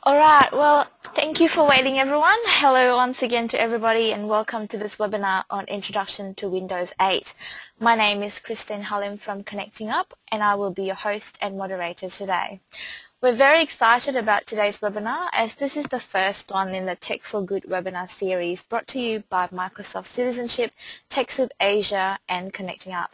All right, well, thank you for waiting, everyone. Hello once again to everybody and welcome to this webinar on Introduction to Windows 8. My name is Christine Hullim from Connecting Up and I will be your host and moderator today. We're very excited about today's webinar as this is the first one in the Tech for Good webinar series brought to you by Microsoft Citizenship, TechSoup Asia and Connecting Up.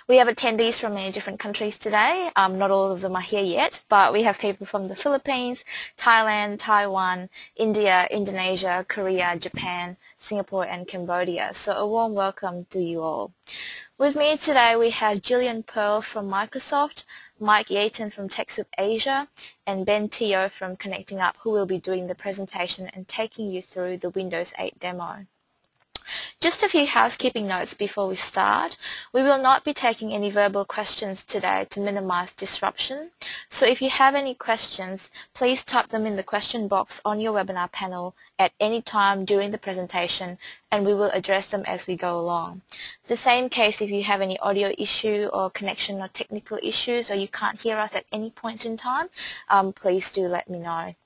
We have attendees from many different countries today. Not all of them are here yet, but we have people from the Philippines, Thailand, Taiwan, India, Indonesia, Korea, Japan, Singapore and Cambodia. So a warm welcome to you all. With me today we have Gillian Pearl from Microsoft, Mike Yaton from TechSoup Asia, and Ben Teoh from Connecting Up, who will be doing the presentation and taking you through the Windows 8 demo. Just a few housekeeping notes before we start. We will not be taking any verbal questions today to minimize disruption. So if you have any questions, please type them in the question box on your webinar panel at any time during the presentation and we will address them as we go along. The same case if you have any audio issue or connection or technical issues or you can't hear us at any point in time, please do let me know.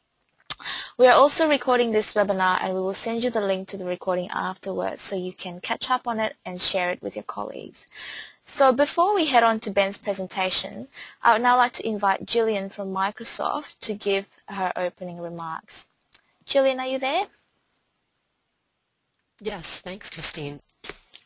We are also recording this webinar and we will send you the link to the recording afterwards so you can catch up on it and share it with your colleagues. So before we head on to Ben's presentation, I would now like to invite Gillian from Microsoft to give her opening remarks. Gillian, are you there? Yes, thanks, Christine.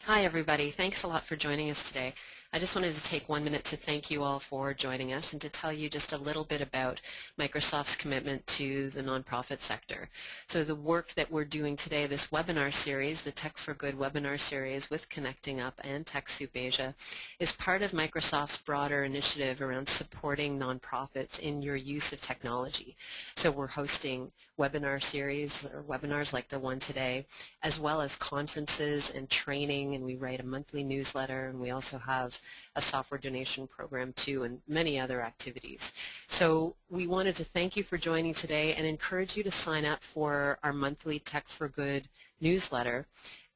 Hi, everybody. Thanks a lot for joining us today. I just wanted to take 1 minute to thank you all for joining us and to tell you just a little bit about Microsoft's commitment to the nonprofit sector. So the work that we're doing today, this webinar series, the Tech for Good webinar series with Connecting Up and TechSoup Asia, is part of Microsoft's broader initiative around supporting nonprofits in your use of technology. So we're hosting webinar series or webinars like the one today, as well as conferences and training, and we write a monthly newsletter, and we also have a software donation program too, and many other activities. So we wanted to thank you for joining today and encourage you to sign up for our monthly Tech for Good newsletter,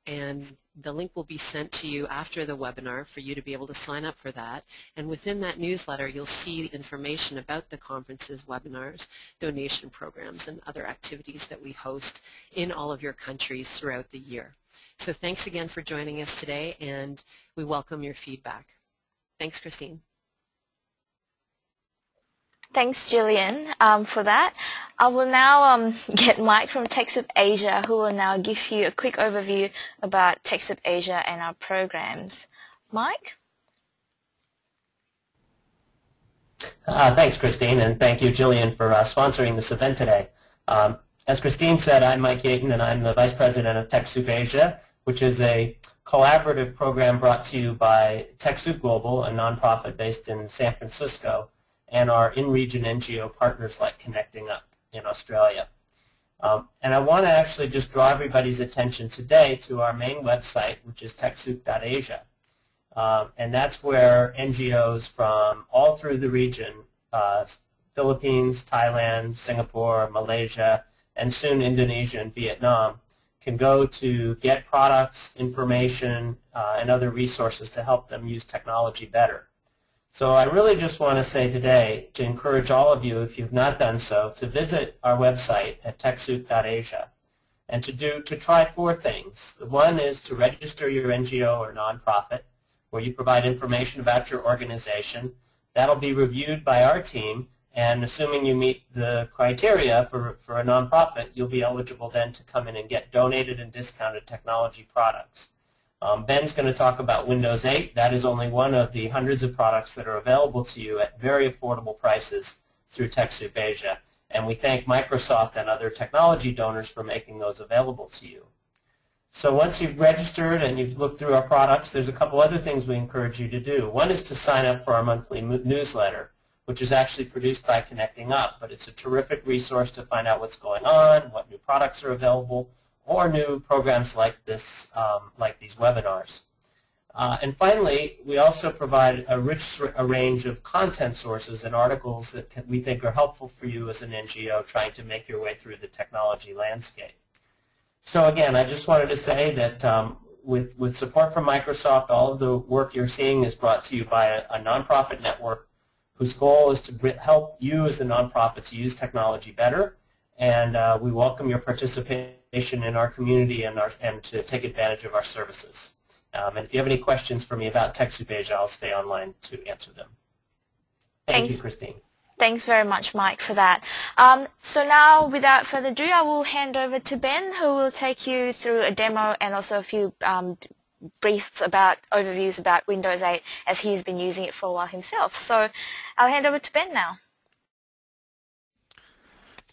and the link will be sent to you after the webinar for you to be able to sign up for that. And within that newsletter you'll see information about the conferences, webinars, donation programs, and other activities that we host in all of your countries throughout the year. So thanks again for joining us today, and we welcome your feedback. Thanks, Christine. Thanks, Gillian, for that. I will now get Mike from TechSoup Asia, who will now give you a quick overview about TechSoup Asia and our programs. Mike? Thanks, Christine, and thank you, Gillian, for sponsoring this event today. As Christine said, I'm Mike Yaton, and I'm the Vice President of TechSoup Asia, which is a collaborative program brought to you by TechSoup Global, a nonprofit based in San Francisco, and our in-region NGO partners like Connecting Up in Australia. And I want to actually just draw everybody's attention today to our main website, which is TechSoup.Asia. And that's where NGOs from all through the region, Philippines, Thailand, Singapore, Malaysia, and soon Indonesia and Vietnam, can go to get products, information, and other resources to help them use technology better. So I really just want to say today to encourage all of you, if you've not done so, to visit our website at TechSoup.Asia and to try 4 things. The one is to register your NGO or nonprofit, where you provide information about your organization. That'll be reviewed by our team, and assuming you meet the criteria for a nonprofit, you'll be eligible then to come in and get donated and discounted technology products. Ben's going to talk about Windows 8. That is only one of the hundreds of products that are available to you at very affordable prices through TechSoup Asia. And we thank Microsoft and other technology donors for making those available to you. So once you've registered and you've looked through our products, there's a couple other things we encourage you to do. One is to sign up for our monthly newsletter, which is actually produced by Connecting Up, but it's a terrific resource to find out what's going on, what new products are available, or new programs like this, like these webinars. And finally, we also provide a rich range of content sources and articles that we think are helpful for you as an NGO trying to make your way through the technology landscape. So again, I just wanted to say that with support from Microsoft, all of the work you're seeing is brought to you by a nonprofit network whose goal is to help you as a nonprofit to use technology better. And we welcome your participation in our community and to take advantage of our services. And if you have any questions for me about TechSoup Asia, I'll stay online to answer them. Thank you, Christine. Thanks very much, Mike, for that. So now, without further ado, I will hand over to Ben, who will take you through a demo and also a few briefs about overviews about Windows 8, as he's been using it for a while himself. So I'll hand over to Ben now.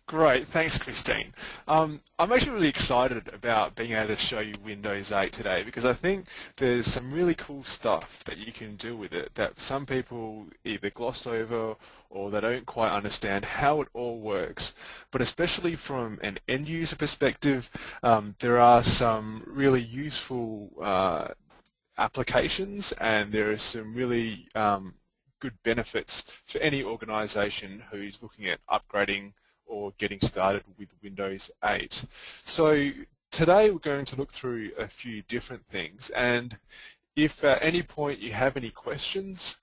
Great, thanks Christine. I'm actually really excited about being able to show you Windows 8 today, because I think there's some really cool stuff that you can do with it that some people either gloss over or they don't quite understand how it all works. But especially from an end user perspective, there are some really useful applications, and there are some really good benefits for any organization who's looking at upgrading or getting started with Windows 8. So today we're going to look through a few different things, and if at any point you have any questions,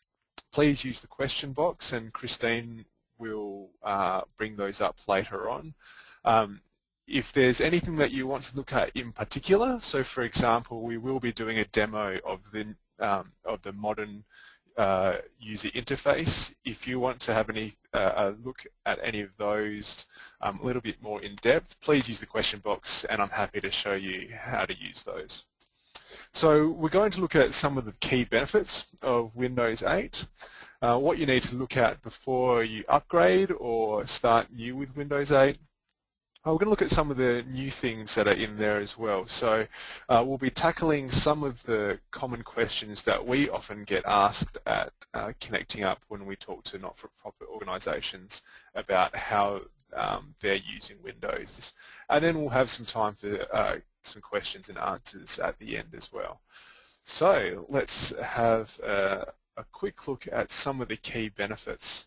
please use the question box and Christine will bring those up later on. If there's anything that you want to look at in particular, so for example we will be doing a demo of the modern user interface. If you want to have a look at any of those a little bit more in depth, please use the question box and I'm happy to show you how to use those. So we're going to look at some of the key benefits of Windows 8, what you need to look at before you upgrade or start new with Windows 8. We're going to look at some of the new things that are in there as well. So we'll be tackling some of the common questions that we often get asked at Connecting Up when we talk to not-for-profit organisations about how they're using Windows. And then we'll have some time for some questions and answers at the end as well. So let's have a quick look at some of the key benefits.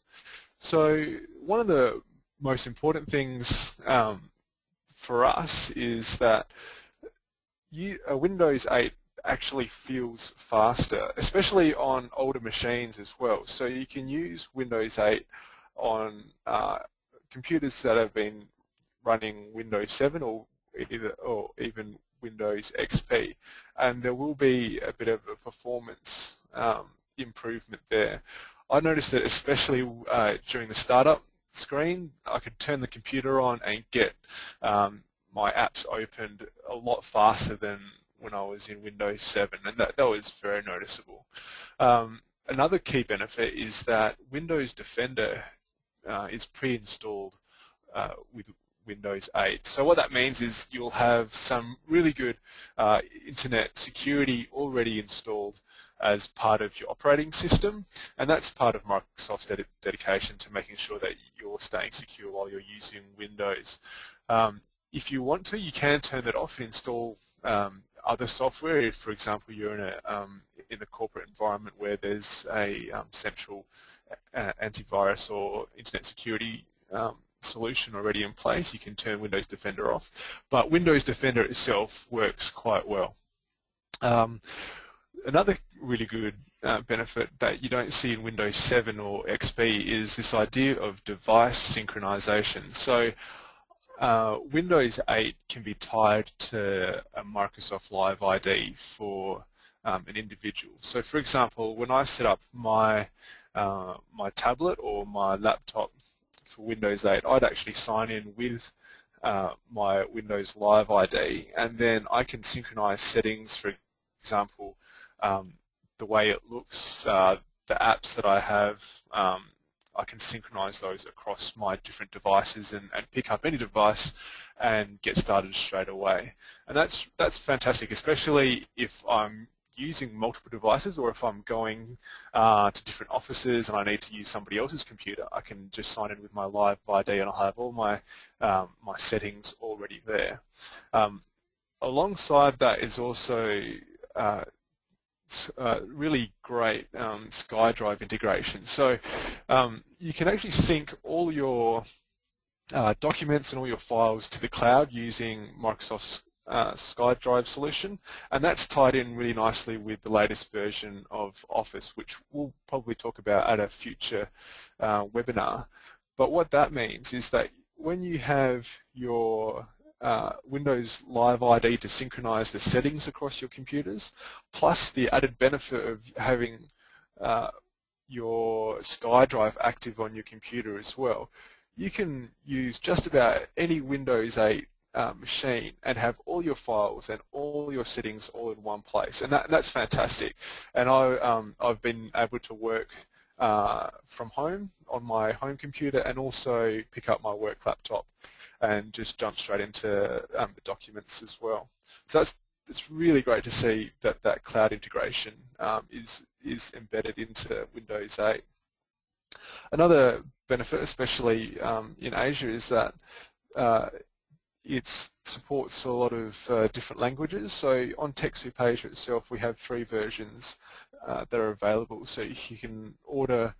So one of the most important things for us is that Windows 8 actually feels faster, especially on older machines as well. So you can use Windows 8 on computers that have been running Windows 7 or even Windows XP, and there will be a bit of a performance improvement there. I noticed that especially during the startup screen, I could turn the computer on and get my apps opened a lot faster than when I was in Windows 7, and that was very noticeable. Another key benefit is that Windows Defender is pre-installed with Windows 8. So what that means is you'll have some really good internet security already installed as part of your operating system, and that's part of Microsoft's dedication to making sure that you're staying secure while you're using Windows. If you want to, you can turn that off, install other software. If, for example, you're in a corporate environment where there's a central antivirus or internet security solution already in place, you can turn Windows Defender off. But Windows Defender itself works quite well. Another really good benefit that you don't see in Windows 7 or XP is this idea of device synchronization. So Windows 8 can be tied to a Microsoft Live ID for an individual. So for example, when I set up my tablet or my laptop for Windows 8, I'd actually sign in with my Windows Live ID, and then I can synchronize settings, for example, the way it looks, the apps that I have, I can synchronize those across my different devices and pick up any device and get started straight away. And that's fantastic, especially if I'm using multiple devices, or if I'm going to different offices and I need to use somebody else's computer. I can just sign in with my Live ID and I'll have all my my settings already there. Alongside that is also really great Skydrive integration. So you can actually sync all your documents and all your files to the cloud using Microsoft's Skydrive solution, and that's tied in really nicely with the latest version of Office, which we'll probably talk about at a future webinar. But what that means is that when you have your Windows Live ID to synchronize the settings across your computers, plus the added benefit of having your Skydrive active on your computer as well, you can use just about any Windows 8 machine and have all your files and all your settings all in one place, and that's fantastic. And I've been able to work from home on my home computer and also pick up my work laptop and just jump straight into the documents as well. So it's really great to see that cloud integration is embedded into Windows 8. Another benefit, especially in Asia, is that it supports a lot of different languages. So on TechSoup Asia itself, we have 3 versions that are available. So you can order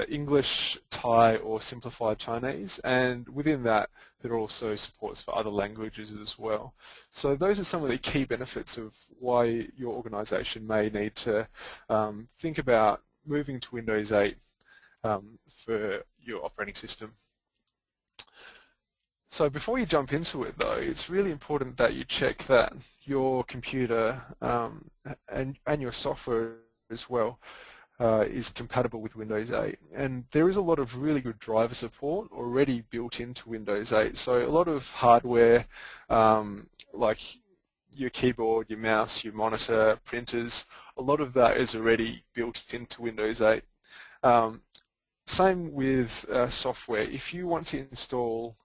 English, Thai, or simplified Chinese, and within that there are also supports for other languages as well. So those are some of the key benefits of why your organization may need to think about moving to Windows 8 for your operating system. So before you jump into it though, it's really important that you check that your computer and your software as well is compatible with Windows 8. And there is a lot of really good driver support already built into Windows 8. So a lot of hardware like your keyboard, your mouse, your monitor, printers, a lot of that is already built into Windows 8. Same with software. If you want to install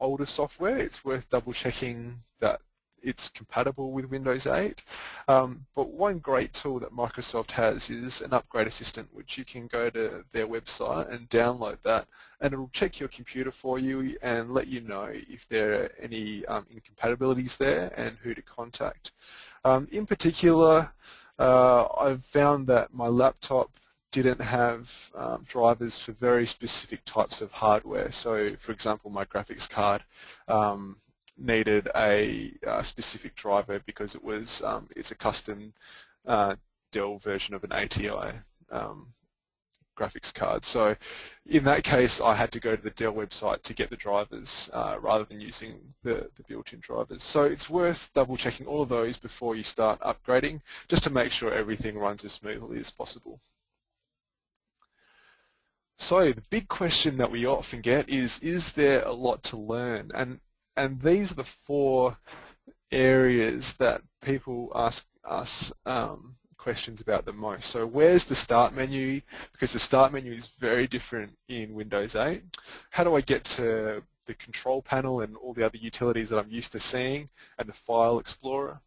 older software, it's worth double checking that it's compatible with Windows 8. But one great tool that Microsoft has is an upgrade assistant, which you can go to their website and download that, and it will check your computer for you and let you know if there are any incompatibilities there and who to contact. In particular, I've found that my laptop didn't have drivers for very specific types of hardware. So, for example, my graphics card needed a specific driver because it's a custom Dell version of an ATI graphics card. So in that case, I had to go to the Dell website to get the drivers rather than using the built-in drivers. So it's worth double checking all of those before you start upgrading, just to make sure everything runs as smoothly as possible. So the big question that we often get is there a lot to learn? And these are the 4 areas that people ask us questions about the most. So where's the start menu? Because the start menu is very different in Windows 8. How do I get to the control panel and all the other utilities that I'm used to seeing, and the file explorer?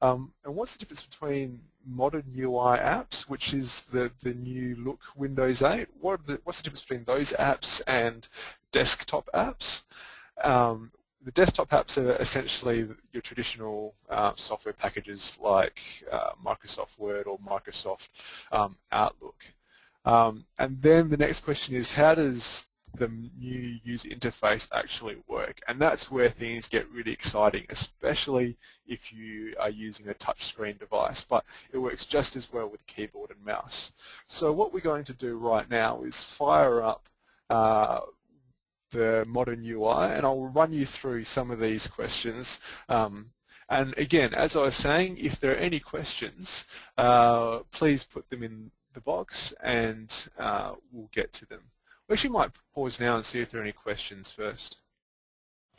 And what's the difference between modern UI apps, which is the new look Windows 8? What's the difference between those apps and desktop apps? The desktop apps are essentially your traditional software packages like Microsoft Word or Microsoft Outlook. And then the next question is, how does the new user interface actually work? And that's where things get really exciting, especially if you are using a touchscreen device, but it works just as well with keyboard and mouse. So what we're going to do right now is fire up the modern UI, and I'll run you through some of these questions. And again, as I was saying, if there are any questions, please put them in the box and we'll get to them. We actually might pause now and see if there are any questions first.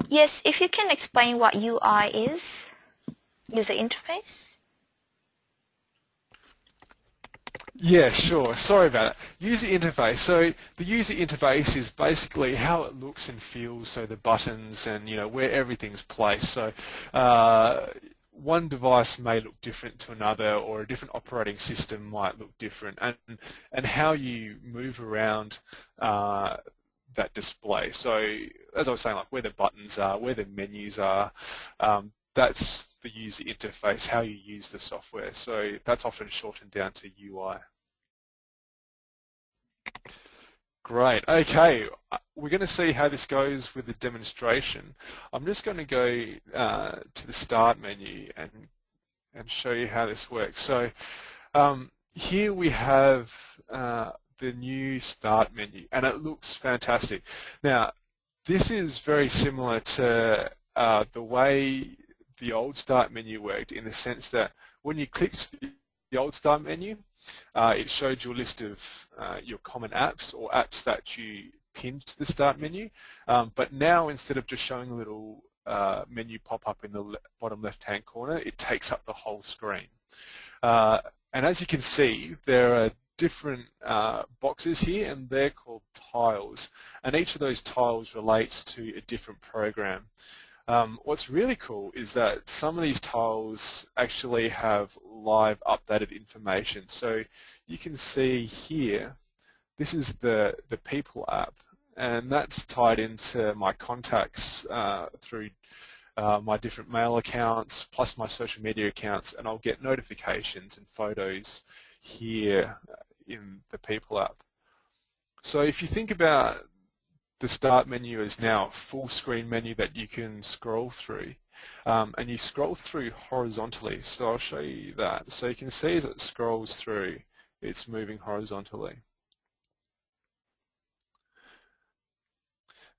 Yes, if you can explain what UI is, user interface. Yeah, sure. Sorry about it. User interface. So the user interface is basically how it looks and feels, so the buttons and where everything's placed. So one device may look different to another, or a different operating system might look different, and how you move around that display. So as I was saying, like where the buttons are, where the menus are, that's the user interface, how you use the software. So that's often shortened down to UI. Great. Okay, we're going to see how this goes with the demonstration. I'm just going to go to the Start menu and show you how this works. So here we have the new Start menu, and it looks fantastic. Now, this is very similar to the way the old Start menu worked, in the sense that when you clicked the old Start menu, it showed you a list of your common apps or apps that you pinned to the Start menu. But now, instead of just showing a little menu pop up in the bottom left-hand corner, it takes up the whole screen. And as you can see, there are different boxes here, and they're called tiles. And each of those tiles relates to a different program. What's really cool is that some of these tiles actually have live updated information. So you can see here, this is the People app, and that's tied into my contacts through my different mail accounts plus my social media accounts, and I'll get notifications and photos here in the People app. So if you think about the Start menu is now a full screen menu that you can scroll through, and you scroll through horizontally. So I'll show you that. So you can see as it scrolls through, it's moving horizontally.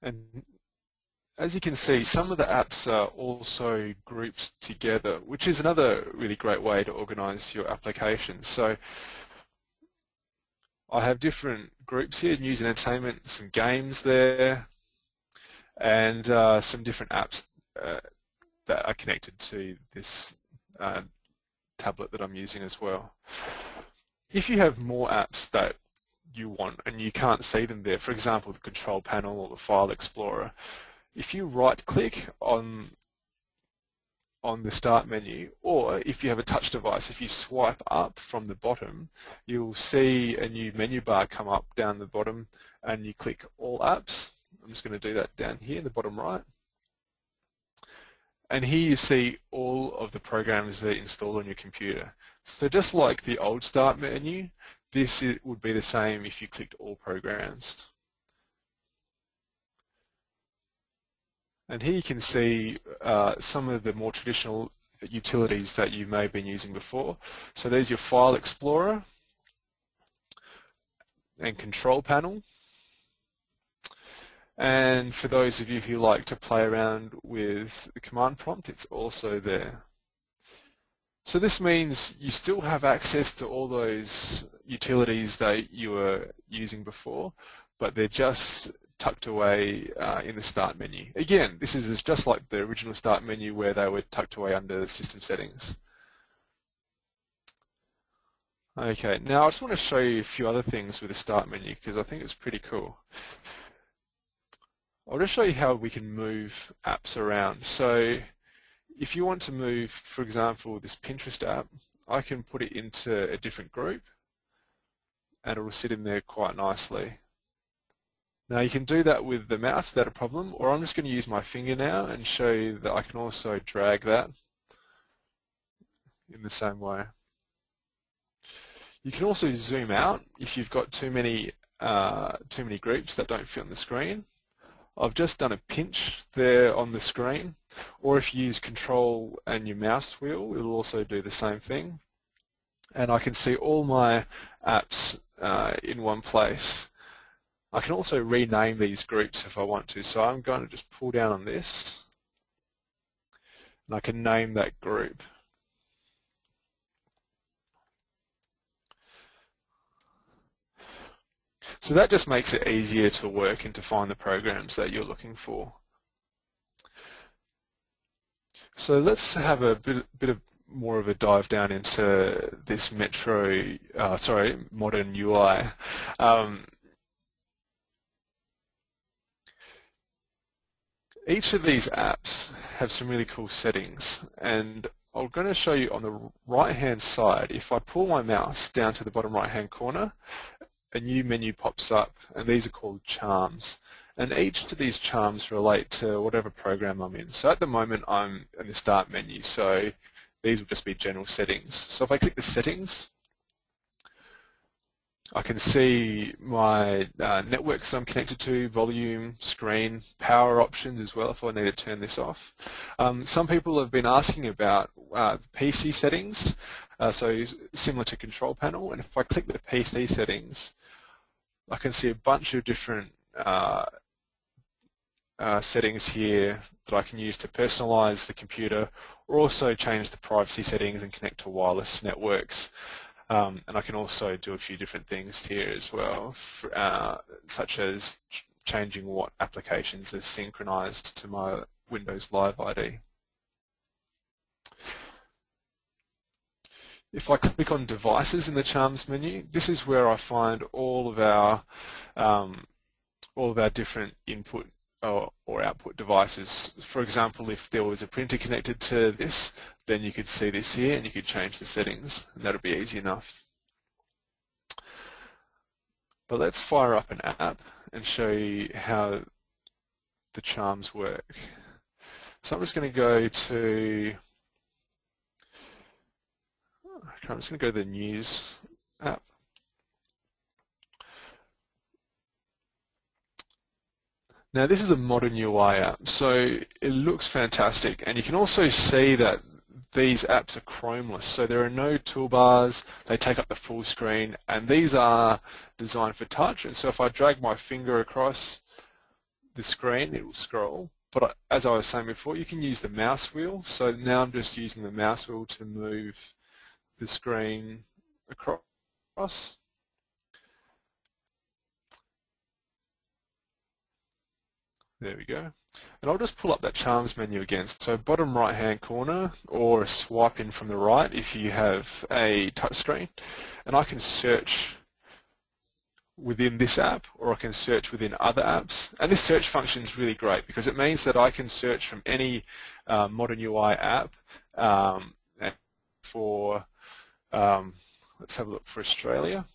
And as you can see, some of the apps are also grouped together, which is another really great way to organize your application. So I have different groups here: news and entertainment, some games there, and some different apps that are connected to this tablet that I'm using as well. If you have more apps that you want and you can't see them there, for example the control panel or the file explorer, if you right click on the Start menu, or if you have a touch device, if you swipe up from the bottom, you'll see a new menu bar come up down the bottom, and you click All Apps. I'm just going to do that down here in the bottom right. And here you see all of the programs that are installed on your computer. So just like the old Start menu, this would be the same if you clicked All Programs. And here you can see some of the more traditional utilities that you may have been using before. So there's your File Explorer and Control Panel. And for those of you who like to play around with the command prompt, it's also there. So this means you still have access to all those utilities that you were using before, but they're just tucked away in the Start menu. Again, this is just like the original Start menu where they were tucked away under the system settings. Okay, now I just want to show you a few other things with the Start menu because I think it's pretty cool. I'll just show you how we can move apps around. So if you want to move, for example, this Pinterest app, I can put it into a different group and it will sit in there quite nicely. Now you can do that with the mouse without a problem, or I'm just going to use my finger now and show you that I can also drag that in the same way. You can also zoom out if you've got too many groups that don't fit on the screen. I've just done a pinch there on the screen, or if you use Control and your mouse wheel, it'll also do the same thing. And I can see all my apps in one place. I can also rename these groups if I want to, so I'm going to just pull down on this and I can name that group. So that just makes it easier to work and to find the programs that you're looking for. So let's have a bit of more of a dive down into this modern UI. Each of these apps have some really cool settings, and I'm going to show you on the right hand side. If I pull my mouse down to the bottom right hand corner, a new menu pops up, and these are called charms, and each of these charms relate to whatever program I'm in. So at the moment I'm in the Start menu, so these will just be general settings. So if I click the settings, I can see my networks I'm connected to, volume, screen, power options as well if I need to turn this off. Some people have been asking about PC settings, so similar to control panel, and if I click the PC settings, I can see a bunch of different settings here that I can use to personalize the computer, or also change the privacy settings and connect to wireless networks. And I can also do a few different things here as well, such as changing what applications are synchronized to my Windows Live ID. If I click on devices in the Charms menu, this is where I find all of our different input or output devices. For example, if there was a printer connected to this, then you could see this here and you could change the settings, and that'll be easy enough. But let's fire up an app and show you how the Charms work. So I'm just going to go to the News app. Now this is a modern UI app, so it looks fantastic, and you can also see that these apps are chromeless, so there are no toolbars, they take up the full screen, and these are designed for touch, and so if I drag my finger across the screen it will scroll. But as I was saying before, you can use the mouse wheel, so now I'm just using the mouse wheel to move the screen across. There we go. And I'll just pull up that Charms menu again. So bottom right hand corner, or a swipe in from the right if you have a touchscreen. And I can search within this app, or I can search within other apps. And this search function is really great because it means that I can search from any modern UI app for, let's have a look for Australia,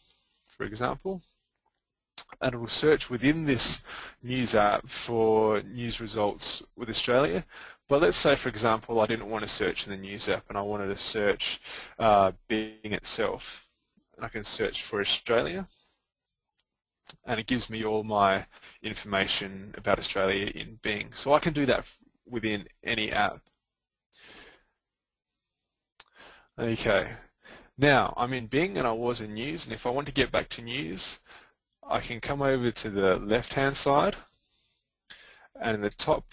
for example. And it will search within this news app for news results with Australia. But let's say, for example, I didn't want to search in the news app and I wanted to search Bing itself. And I can search for Australia, and it gives me all my information about Australia in Bing. So I can do that within any app. Okay, now I'm in Bing and I was in news, and if I want to get back to news, I can come over to the left-hand side, and in the top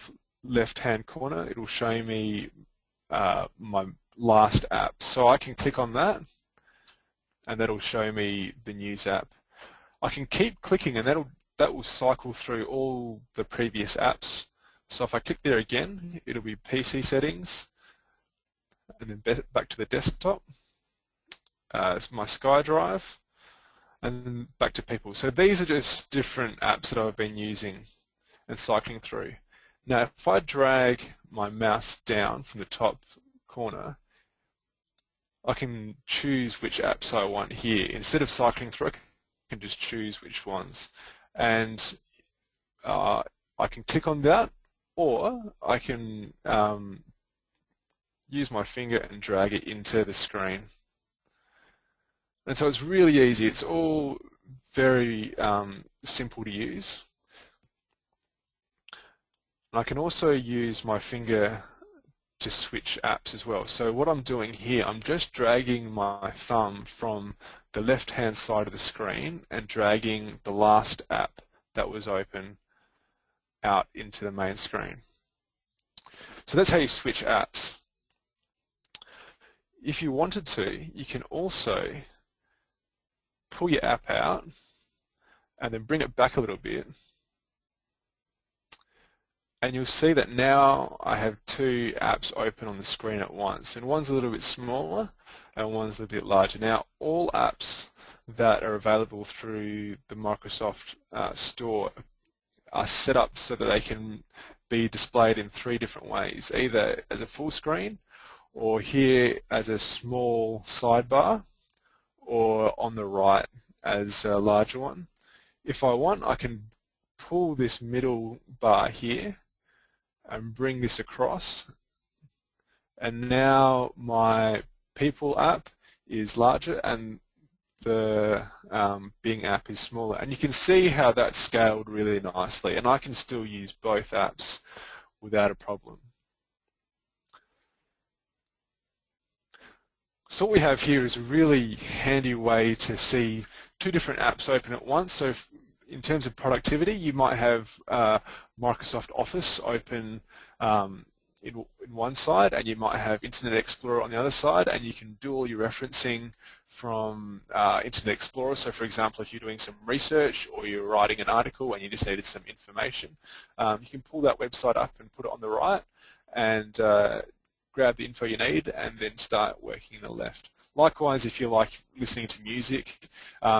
left-hand corner it will show me my last app. So I can click on that, and that will show me the news app. I can keep clicking, and that will cycle through all the previous apps. So if I click there again, it'll be PC settings, and then back to the desktop. It's my Skydrive, and then back to people. So these are just different apps that I've been using and cycling through. Now if I drag my mouse down from the top corner, I can choose which apps I want here. Instead of cycling through, I can just choose which ones. And I can click on that, or I can use my finger and drag it into the screen. And so it's really easy. It's all very simple to use. And I can also use my finger to switch apps as well. So what I'm doing here, I'm just dragging my thumb from the left-hand side of the screen and dragging the last app that was open out into the main screen. So that's how you switch apps. If you wanted to, you can also pull your app out and then bring it back a little bit, and you'll see that now I have two apps open on the screen at once, and one's a little bit smaller and one's a bit larger. Now all apps that are available through the Microsoft Store are set up so that they can be displayed in three different ways, either as a full screen, or here as a small sidebar, or on the right as a larger one. If I want, I can pull this middle bar here and bring this across, and now my people app is larger and the Bing app is smaller. And you can see how that's scaled really nicely, and I can still use both apps without a problem. So what we have here is a really handy way to see two different apps open at once. So in terms of productivity, you might have Microsoft Office open in one side, and you might have Internet Explorer on the other side, and you can do all your referencing from Internet Explorer. So for example, if you're doing some research or you're writing an article and you just needed some information, you can pull that website up and put it on the right and grab the info you need and then start working on the left. Likewise, if you like listening to music,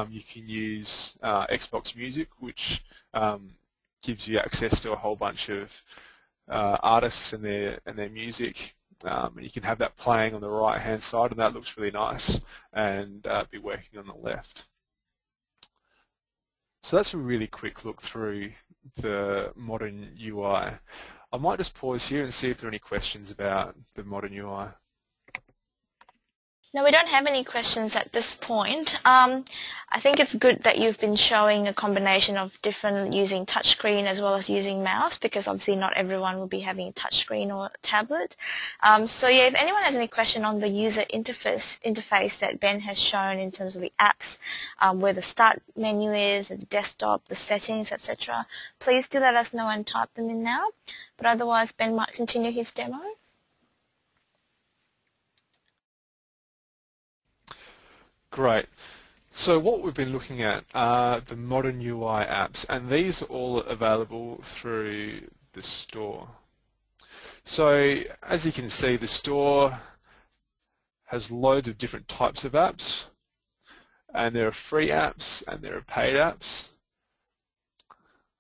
you can use Xbox Music, which gives you access to a whole bunch of artists and their music. And you can have that playing on the right-hand side, and that looks really nice, and be working on the left. So that's a really quick look through the modern UI. I might just pause here and see if there are any questions about the modern UI. No, we don't have any questions at this point. I think it's good that you've been showing a combination of different using touchscreen as well as using mouse, because obviously not everyone will be having a touchscreen or tablet. So yeah, if anyone has any question on the user interface that Ben has shown in terms of the apps, where the start menu is, the desktop, the settings, etc., please do let us know and type them in now. But otherwise, Ben might continue his demo. Great. So what we've been looking at are the modern UI apps, and these are all available through the store. So as you can see, the store has loads of different types of apps, and there are free apps and there are paid apps.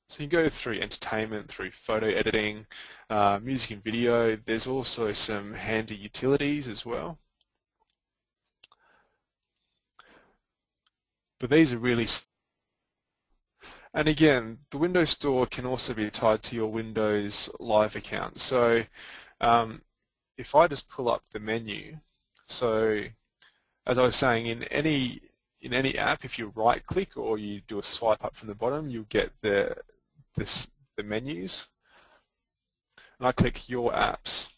So you go through entertainment, through photo editing, music and video. There's also some handy utilities as well. But these are really, and again, the Windows Store can also be tied to your Windows Live account. So if I just pull up the menu, so as I was saying, in any app, if you right-click or you do a swipe up from the bottom, you'll get the menus. And I click Your Apps.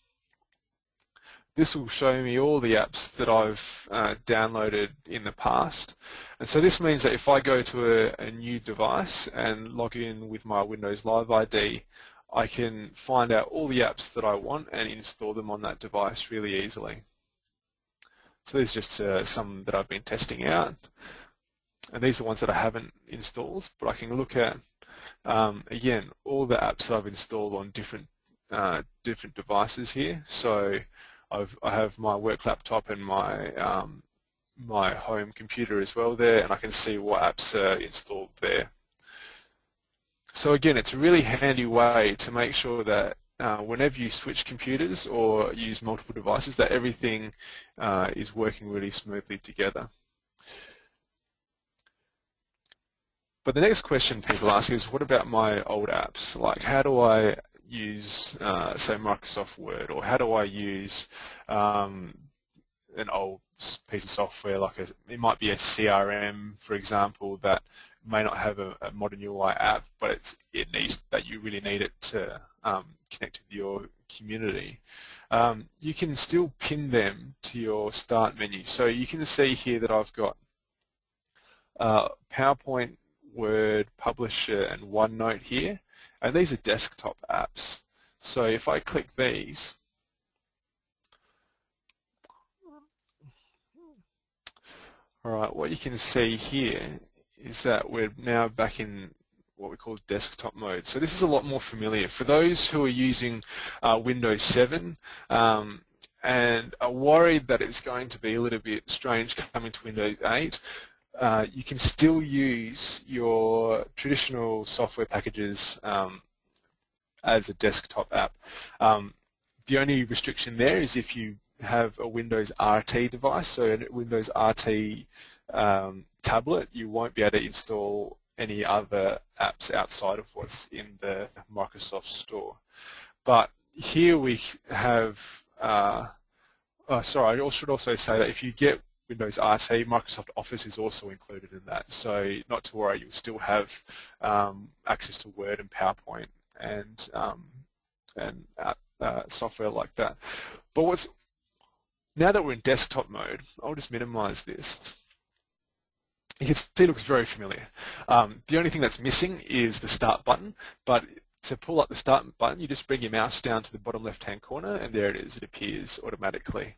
This will show me all the apps that I've downloaded in the past. And so this means that if I go to a new device and log in with my Windows Live ID, I can find out all the apps that I want and install them on that device really easily. So there's just some that I've been testing out. And these are the ones that I haven't installed, but I can look at, again, all the apps that I've installed on different devices here. So I have my work laptop and my my home computer as well there, and I can see what apps are installed there. So again, it's a really handy way to make sure that whenever you switch computers or use multiple devices, that everything is working really smoothly together. But the next question people ask is, what about my old apps? Like, how do I use, say, Microsoft Word, or how do I use an old piece of software, like it might be a CRM, for example, that may not have a modern UI app, but you really need it to connect with your community. You can still pin them to your start menu. So you can see here that I've got PowerPoint, Word, Publisher, and OneNote here. And these are desktop apps. So if I click these, alright, what you can see here is that we're now back in what we call desktop mode. So this is a lot more familiar. For those who are using Windows 7 and are worried that it's going to be a little bit strange coming to Windows 8, you can still use your traditional software packages as a desktop app. The only restriction there is if you have a Windows RT device, so a Windows RT tablet, you won't be able to install any other apps outside of what's in the Microsoft Store. But here we have, sorry, I should also say that if you get Windows RT, Microsoft Office is also included in that. So not to worry, you'll still have access to Word and PowerPoint and software like that. But now that we're in desktop mode, I'll just minimize this. You can see it looks very familiar. The only thing that's missing is the Start button, but to pull up the Start button, you just bring your mouse down to the bottom left-hand corner, and there it is. It appears automatically.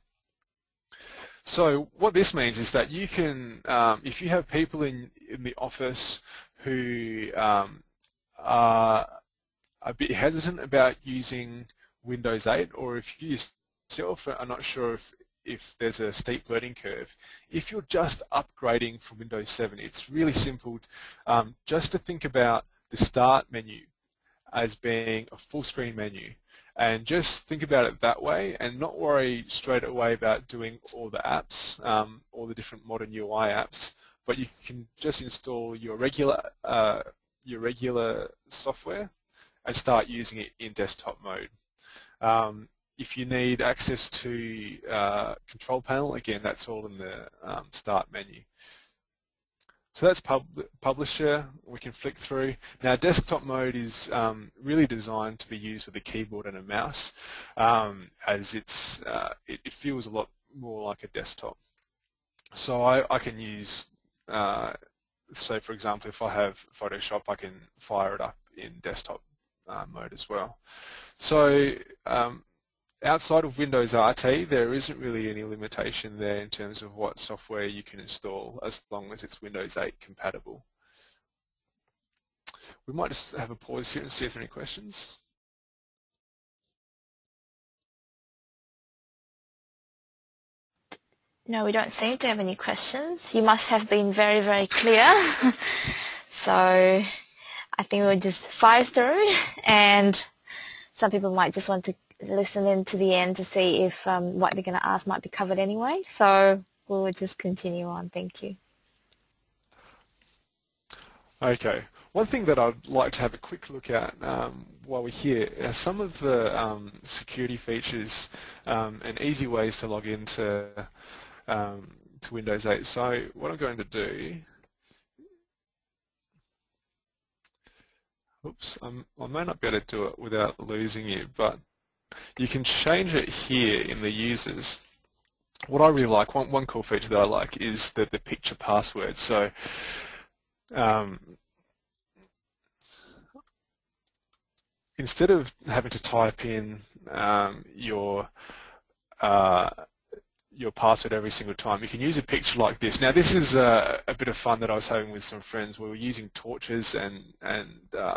So what this means is that you can, if you have people in the office who are a bit hesitant about using Windows 8, or if you yourself are not sure if there's a steep learning curve, if you're just upgrading from Windows 7, it's really simple just to think about the Start menu as being a full screen menu, and just think about it that way and not worry straight away about doing all the apps, all the different modern UI apps, but you can just install your regular software and start using it in desktop mode. If you need access to control panel, again, that's all in the Start menu. So that's Publisher. We can flick through. Now, desktop mode is really designed to be used with a keyboard and a mouse, as it feels a lot more like a desktop. So I can use, so for example, if I have Photoshop, I can fire it up in desktop mode as well. So outside of Windows RT, there isn't really any limitation there in terms of what software you can install, as long as it's Windows 8 compatible. We might just have a pause here and see if there are any questions. No, we don't seem to have any questions. You must have been very, very clear. So I think we'll just fire through, and some people might just want to listen in to the end to see if what they're going to ask might be covered anyway. So we'll just continue on. Thank you. Okay. One thing that I'd like to have a quick look at while we're here are some of the security features and easy ways to log into to Windows 8. So what I'm going to do, oops, I may not be able to do it without losing you, but you can change it here in the users. What I really like, one cool feature that I like is the picture password. So instead of having to type in your password every single time, you can use a picture like this. Now, this is a bit of fun that I was having with some friends. We were using torches and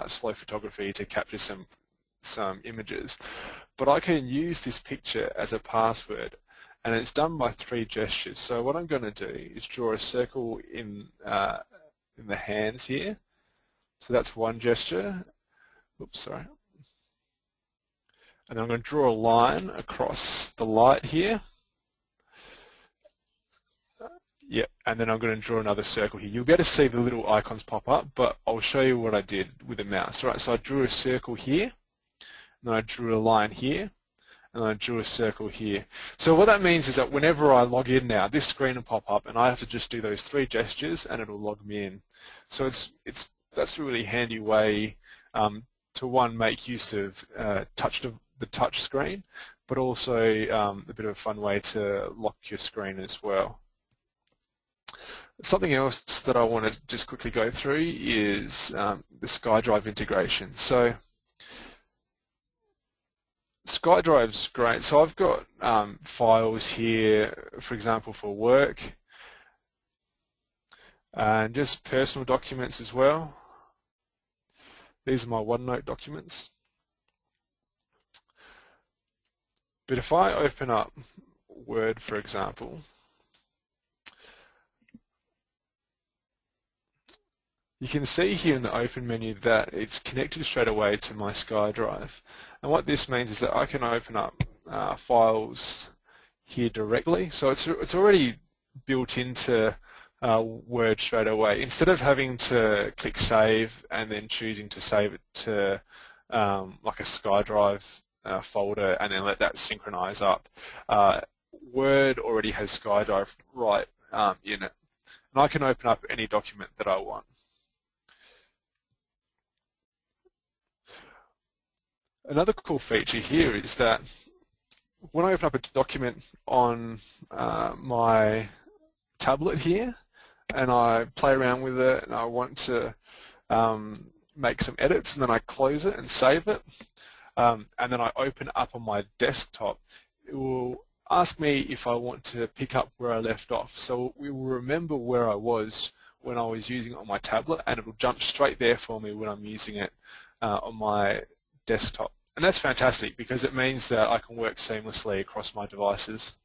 slow photography to capture some images, but I can use this picture as a password, and it's done by 3 gestures. So what I'm going to do is draw a circle in the hands here. So that's one gesture. Oops, sorry. And then I'm going to draw a line across the light here. Yep, and then I'm going to draw another circle here. You'll be able to see the little icons pop up, but I'll show you what I did with the mouse. Right, so I drew a circle here, and then I drew a line here, and then I drew a circle here. So what that means is that whenever I log in now, this screen will pop up, and I have to just do those 3 gestures, and it'll log me in. So that's a really handy way to make use of the touch screen, but also a bit of a fun way to lock your screen as well. Something else that I want to just quickly go through is the Skydrive integration. So Skydrive's great. So I've got files here, for example, for work, and just personal documents as well. These are my OneNote documents. But if I open up Word, for example, you can see here in the Open menu that it's connected straight away to my Skydrive. And what this means is that I can open up files here directly. So it's already built into Word straight away. Instead of having to click Save and then choosing to save it to like a Skydrive folder and then let that synchronize up, Word already has Skydrive right in it. And I can open up any document that I want. Another cool feature here is that when I open up a document on my tablet here and I play around with it and I want to make some edits, and then I close it and save it, and then I open up on my desktop, it will ask me if I want to pick up where I left off. So we will remember where I was when I was using it on my tablet, and it will jump straight there for me when I'm using it on my desktop. And that's fantastic because it means that I can work seamlessly across my devices.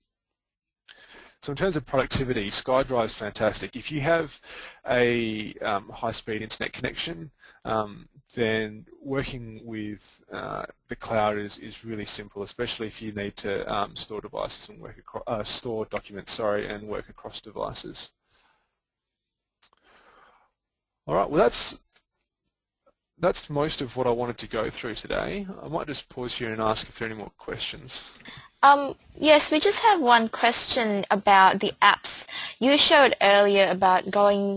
So in terms of productivity, Skydrive is fantastic. If you have a high-speed internet connection, then working with the cloud is really simple, especially if you need to store devices and work across, store documents, and work across devices. All right, well that's most of what I wanted to go through today. I might just pause here and ask if there are any more questions. Yes, we just have one question about the apps. You showed earlier about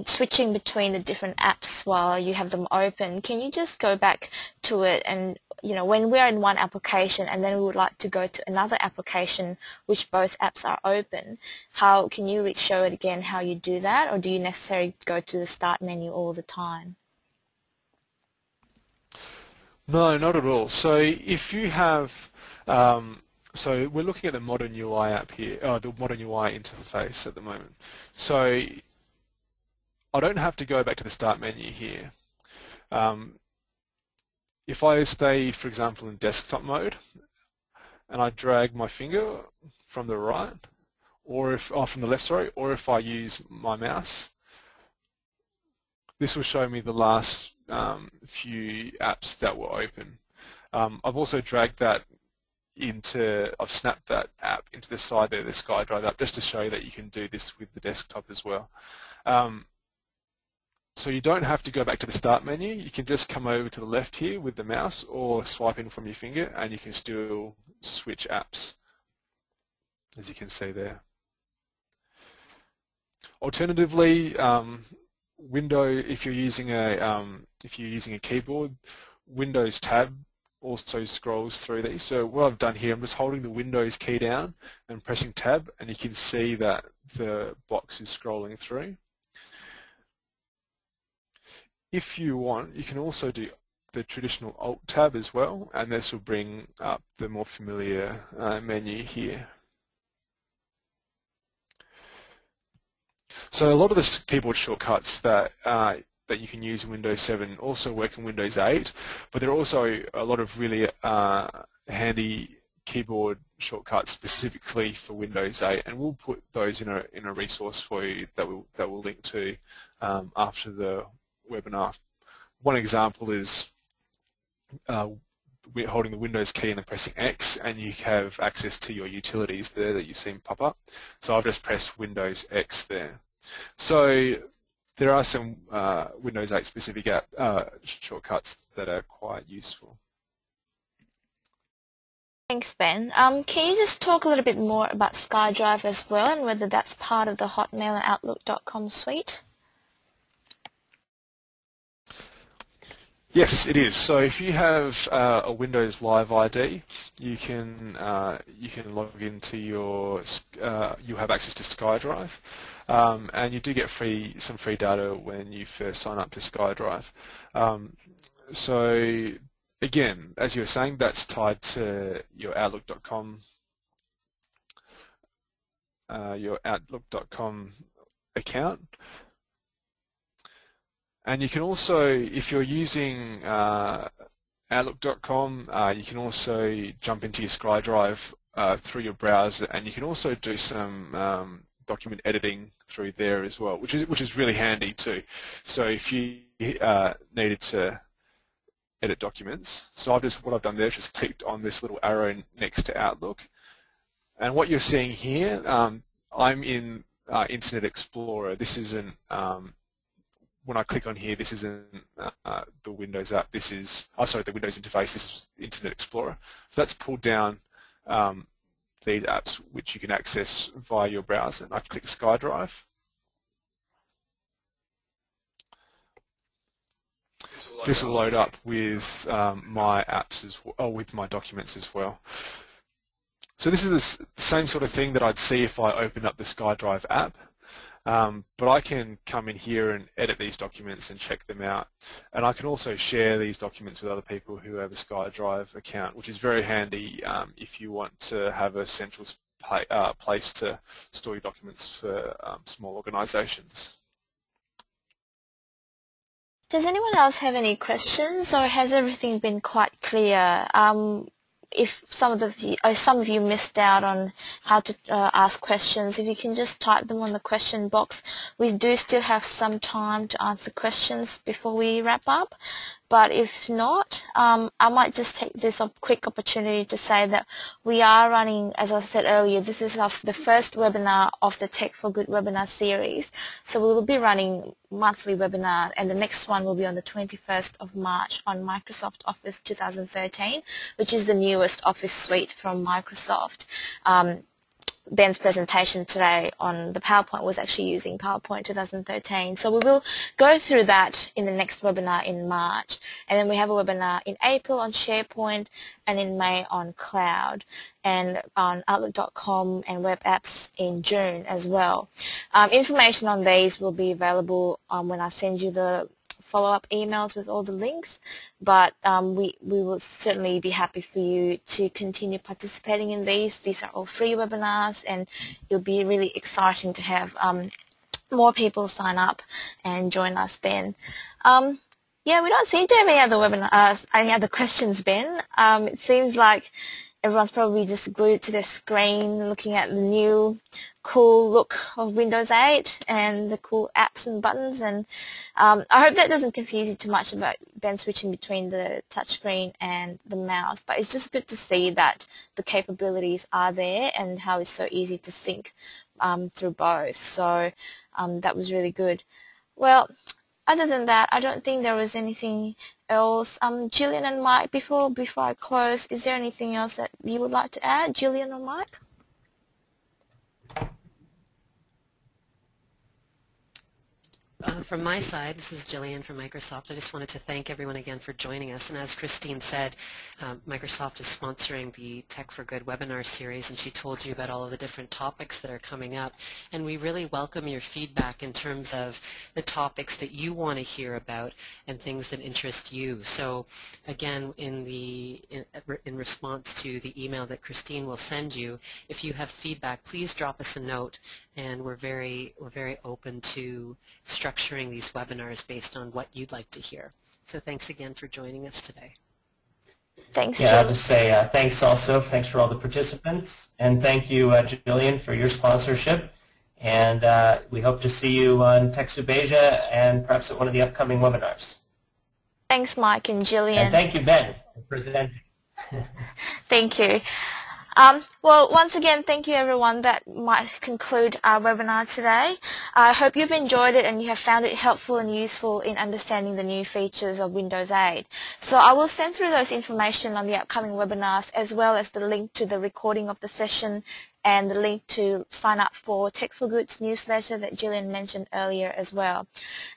switching between the different apps while you have them open. Can you just go back to it and, when we're in one application and then we would like to go to another application which both apps are open, can you show it again how you do that, or do you necessarily go to the start menu all the time? No, not at all. So if you have so we're looking at the Modern UI app here, the Modern UI interface at the moment. So I don't have to go back to the Start menu here. If I stay, for example, in desktop mode, and I drag my finger from the right, or from the left, sorry, or if I use my mouse, this will show me the last few apps that were open. I've also dragged that I've snapped that app into the side there, the Skydrive app, just to show you that you can do this with the desktop as well. So you don't have to go back to the Start menu. You can just come over to the left here with the mouse or swipe in from your finger, and you can still switch apps, as you can see there. Alternatively, if you're using a keyboard, Windows Tab also scrolls through these. So what I've done here, I'm just holding the Windows key down and pressing Tab, and you can see that the box is scrolling through. If you want, you can also do the traditional Alt Tab as well, and this will bring up the more familiar menu here. So a lot of the keyboard shortcuts that you can use in Windows 7 also work in Windows 8, but there are also a lot of really handy keyboard shortcuts specifically for Windows 8, and we'll put those in a resource for you that we'll link to after the webinar. One example is we're holding the Windows key and then pressing X, and you have access to your utilities there that you've seen pop up. So I've just pressed Windows X there. So there are some Windows 8 specific shortcuts that are quite useful. Thanks, Ben. Can you just talk a little bit more about Skydrive as well, and whether that's part of the Hotmail and Outlook.com suite? Yes, it is. So if you have a Windows Live ID, you can log into you have access to Skydrive, and you do get some free data when you first sign up to Skydrive. So again, as you were saying, that's tied to your Outlook.com account. And you can also, if you're using Outlook.com, you can also jump into your Skydrive through your browser, and you can also do some document editing through there as well, which is really handy too. So if you needed to edit documents, so what I've done there is just clicked on this little arrow next to Outlook, and what you're seeing here, I'm in Internet Explorer. This isn't when I click on here, this isn't the Windows app. This is, the Windows interface. This is Internet Explorer. So that's pulled down these apps which you can access via your browser. And I click Skydrive, this will load up with my apps as well, or with my documents as well. So this is the same sort of thing that I'd see if I opened up the Skydrive app. But I can come in here and edit these documents and check them out. And I can also share these documents with other people who have a Skydrive account, which is very handy if you want to have a central place to store your documents for small organisations. Does anyone else have any questions, or has everything been quite clear? If some of you missed out on how to ask questions, if you can just type them on the question box. We do still have some time to answer questions before we wrap up, but if not, I might just take this quick opportunity to say that we are running, as I said earlier, this is the first webinar of the Tech for Good webinar series. So we will be running monthly webinars, and the next one will be on the 21st of March on Microsoft Office 2013, which is the newest Office suite from Microsoft. Ben's presentation today on the PowerPoint was actually using PowerPoint 2013. So we will go through that in the next webinar in March. And then we have a webinar in April on SharePoint and in May on Cloud and on Outlook.com and web apps in June as well. Information on these will be available when I send you the follow-up emails with all the links, but we will certainly be happy for you to continue participating in these. These are all free webinars, and it'll be really exciting to have more people sign up and join us then. Yeah, we don't seem to have any other webinars, any other questions, Ben. It seems like everyone's probably just glued to their screen looking at the new cool look of Windows 8 and the cool apps and buttons, and I hope that doesn't confuse you too much about Ben switching between the touchscreen and the mouse, but it's just good to see that the capabilities are there and how it's so easy to sync through both. So that was really good. Well, other than that, I don't think there was anything else. Gillian and Mike, before I close, is there anything else that you would like to add, Gillian or Mike? From my side, this is Jillian from Microsoft. I just wanted to thank everyone again for joining us. And as Christine said, Microsoft is sponsoring the Tech for Good webinar series, and she told you about all of the different topics that are coming up. And we really welcome your feedback in terms of the topics that you want to hear about and things that interest you. So again, in response to the email that Christine will send you, if you have feedback, please drop us a note, and we're very open to structuring these webinars based on what you'd like to hear. So thanks again for joining us today. Thanks, Yeah, I'll just say thanks also. Thanks for all the participants. And thank you, Jillian, for your sponsorship. And we hope to see you on TechSoup Asia and perhaps at one of the upcoming webinars. Thanks, Mike and Gillian. And thank you, Ben, for presenting. Thank you. Well, once again, thank you everyone. That might conclude our webinar today. I hope you've enjoyed it and you have found it helpful and useful in understanding the new features of Windows 8. So I will send through those information on the upcoming webinars, as well as the link to the recording of the session and the link to sign up for Tech for Good's newsletter that Gillian mentioned earlier as well.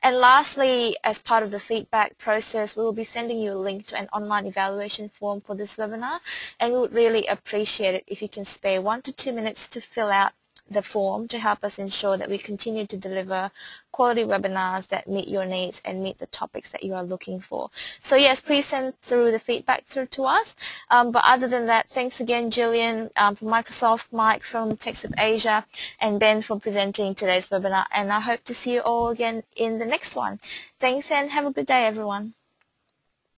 And lastly, as part of the feedback process, we will be sending you a link to an online evaluation form for this webinar, and we would really appreciate it if you can spare 1 to 2 minutes to fill out the form to help us ensure that we continue to deliver quality webinars that meet your needs and meet the topics that you are looking for. So yes, please send through the feedback through to us. But other than that, thanks again, Gillian from Microsoft, Mike from TechSoup Asia, and Ben for presenting today's webinar. And I hope to see you all again in the next one. Thanks, and have a good day, everyone.